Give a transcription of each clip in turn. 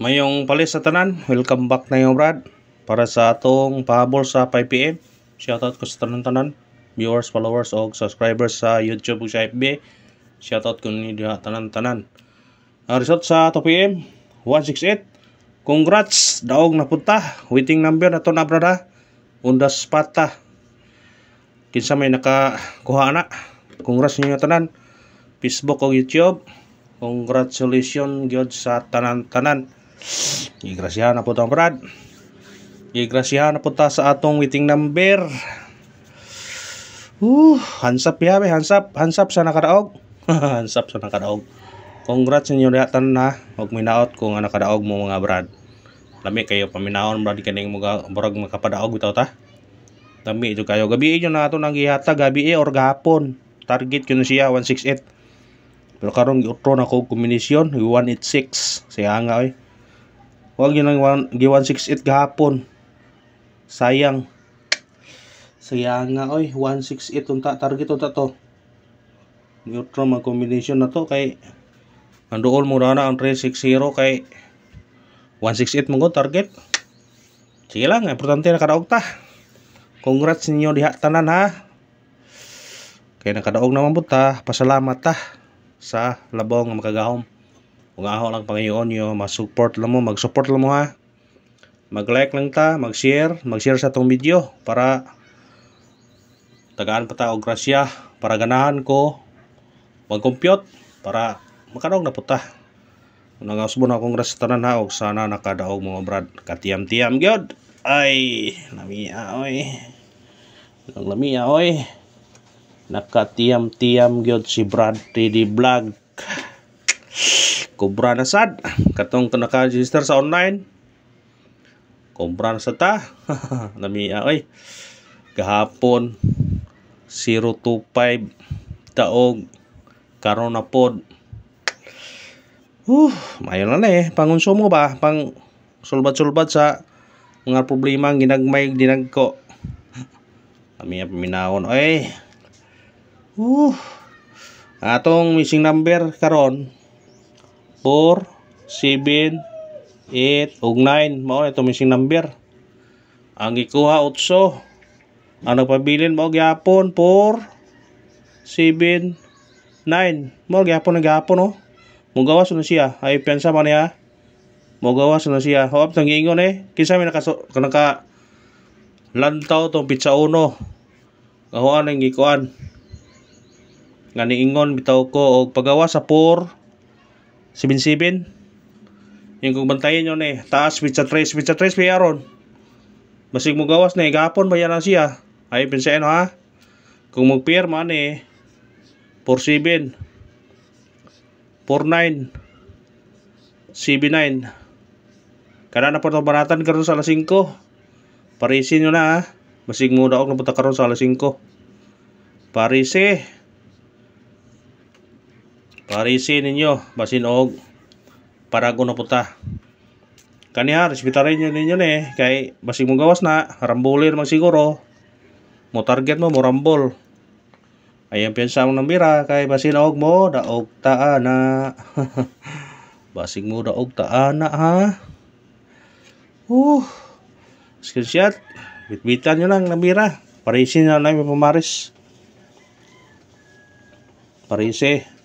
Mayong palis sa tanan, welcome back na yung Brad para sa atong pahabol sa 5pm. Shoutout ko sa tanan-tanan, viewers, followers o subscribers sa YouTube ug sa FB. Shoutout ko ninyo tanan-tanan. Ang result sa 2pm 168. Congrats, daog na punta. Waiting number na to na brada. Undas pata. Kinsa may nakakuha na. Congrats ninyo tanan. Facebook o YouTube. Congratulations gyud sa tanan-tanan. Gigrasyahan na po ta Brad. Gigrasyahan na po ta sa atong waiting number. Hansap ya be, hansap sa nakadaog. Hansap sa nakadaog. Congrats ninyo datan na og minaot kung nakadaog mo mga Brad. Lami kayo paminaon Brad kaning mga burag makapadaog bitaw ta. Lami ito kayo gabi inyo na ato nang gihata gabi or gahapon. Target ko na siya 168. Pero karon giutro na ko kombinasyon 186 siya nga oy. Wag yun ang 168 gahapon. Sayang. Sayang nga oy 168 unta target unta to. Giutro mag kombinasyon na to kay andool mo na ang 360 kay 168 mo target. Sige lang, importante nakadaog ta. Congrats ninyo diha tanan ha. Kay nakadaog naman po ta, pasalamat ta sa labaw nga makagahom. Kung aho lang Panginoon nyo, mag-support lang mo ha. Mag-like lang ta, mag-share sa itong video para tagaan pa ta og grasya, para ganahan ko mag-compute para makadaog na po ta. Nangasbo na akong grasya tanan ha, og sana nakadaog mga Brad. Katiyam-tiyam gyud. Ay, lamia oy. Lamia oy. Nakatiyam-tiyam gyud si Brad TD Vlog. Kubra na sad katong naka-register sa online. Kubra na sad ta. Lamia oy. Gahapon 025 taog karon na pod. Mayo na pangonsumo ba pang sulbad-sulbad sa mga problema ang ginagmay dinagko. Lamia paminawon oy. Atong missing number karon 4, 7, 8, ug 9 mao ito missing number. Ang gikuha 8. Ang nagpabilin mao gyapon 4, 7, 9. Mao gyapon oh. Mugawas na siya. Ay pensa man niya. Mugawas na siya. Hop tang giingon kinsa may naka lantaw tong pizza uno. Gahuan ang gikuan. Nga niingon bitaw ko og pagawas sa 477 yung kung bantayin nyo taas pizza 3 payaron basig mo gawas gapon bayan na siya ay pinsain ha kung magpair man 47 49 79 kada na po itong banatan karon sa alas 5 parisin nyo na basig mo daog na punta karon sa alas 5 Parisin ninyo basin og parago na puta. Kaniha respetuhin nyo ninyo kay basig mo gawas na rambulir man siguro. Mo target mo rambol. Ayan pensa mo nang bira kay basin og mo daog taana. Basig mo daog taana ha. Screenshot. Bitbitan nyo lang nang bira. Parisin na may pamaris. Parise.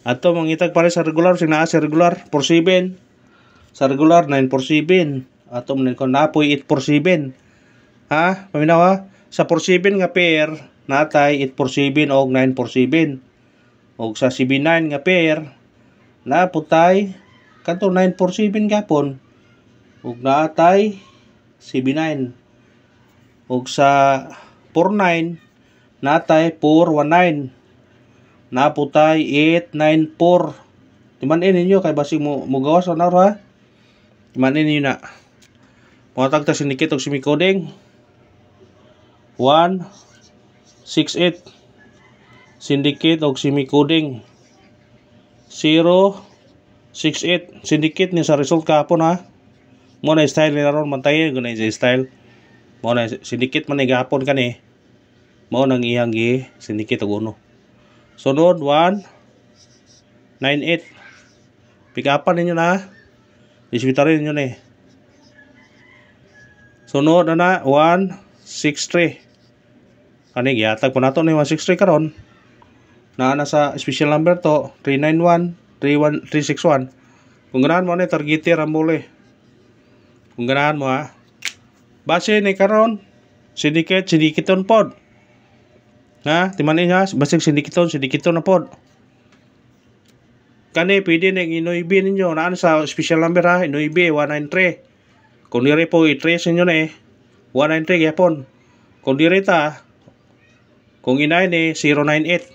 Ato mangitag pare sa regular sing naa sa regular 47 sa regular 947 ato man ko napoy 847 ha paminaw ha sa 47 nga pair natay 847 og 947 og sa 79 nga pair naputay kanto 947 gapon og natay 79 og sa 49 natay 419 naputay 894. Timanin ninyo kay basig mo gawas na ha. Timanin ninyo na. Mga tagta sinikit og simicoding 168 syndicate og simicoding 068 syndicate ni sa result kahapon ha. Mo na style ni ron mantayin guna sa style. Mo na syndicate man gahapon kani. Mo nang iyang gi syndicate og uno. Sunod 198 pick upan ninyo na Isbitarin nyo ni. Sunod na 163. Kani gihatag po nato ni 163 karon. Na sa special number to 361 kung ganahan mo ni targete rambole. Kung ganahan mo ha. Base ni karon sindikiton pod. Ha, timanin ha, basig sindikiton na pod. Kani pwede ning inoibi ninyo na sa special number ha, inoibi 193. Kung dire po i-trace ninyo na 193 gyapon. Kung dire ta kung inay ni 098.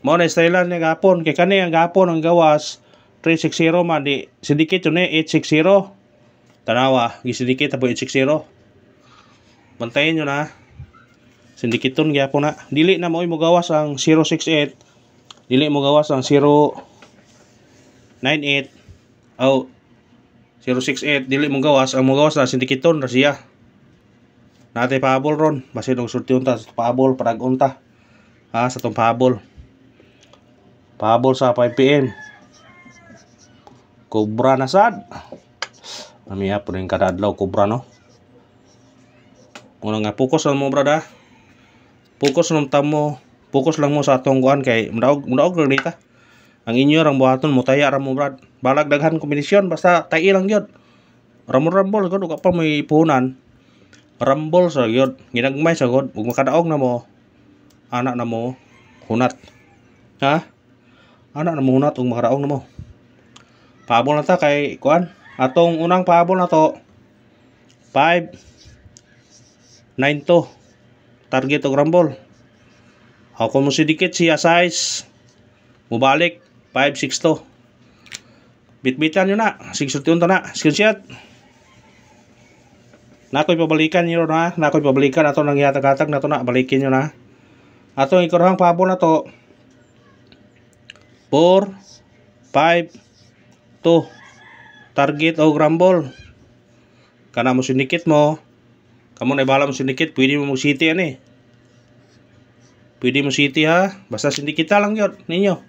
Mao na stylean ni gapon kay kani ang gapon ang gawas 360 man di syndicate yun 860. Tanawa gisyndicate po 860. Bantayin nyo na. Syndicaton gyapon na. Dili na mo gawas ang 068. Dili mo gawas ang 098 o 068. Dili mo gawas ang mo gawas na syndicaton ra siya. Natay pahabol ron basi dong sulti unta sa pahabol parag unta. Ha sa tong pahabol. Pahabol sa 5 PM. Cobra na sad. Amiya po rin kada adlaw cobra no. Muna nga focus lang mo brada. Focus lang tamo. Focus lang mo sa atong kuan kay mudaog lang dita. Ang inyo rang buhaton mo taya ra mo brad. Balag daghan kombinasyon basta tayi lang gyud. Rambol gud ug pa may puhunan. Rambol sa gyud. Ginagmay sa gud ug makadaog na mo. Anak na mo hunat. Ha? Anak na mo hunat ug makadaog na mo. Pahabol na ta kay kuan. Atong unang pahabol na to 592 target og rambol. Ako mo sidikit siya size mubalik 562. Bitbitan nyo na. Sigsultiun ta na. Screenshot. Nakoy pabalikan nyo na. Nakoy pabalikan ato nang yatag-hatag na to na. Balikin nyo na. Atong ikurahang pahabol na to 4 5 2 target o rambol. Kana mo sinikit mo. Kamo na ibala mo sinikit. Pwede mo city ani. Pwede mo city ha. Basta sindikita lang yun ninyo.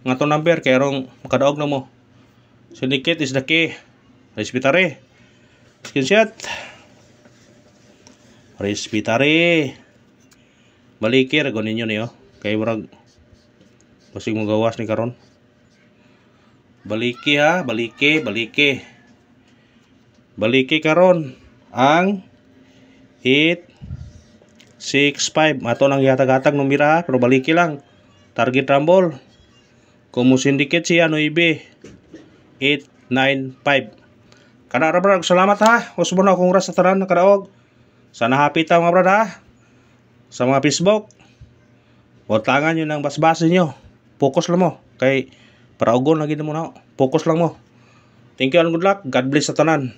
Nga to number kaya rong makadaog na mo. Syndicate is the key. Respitare. Screenshot. Respitare. Balikir go ninyo niyo. Kay murag basig mo gawas ni karon. Baliki ha, baliki. Baliki karon ang 865 ato nang yatag-hatag numira pero baliki lang. Target rumble. Kung mo syndicate siya 9895. Kana ra brad, salamat ha. Usbo na akong ras sa tanan nakadaog. Sana happy ta mga brad ha. Sa mga Facebook. Botangan nyo ng basbase nyo. Focus lang mo. Kay para ugon lagi na mo na. Focus lang mo. Thank you and good luck. God bless sa tanan.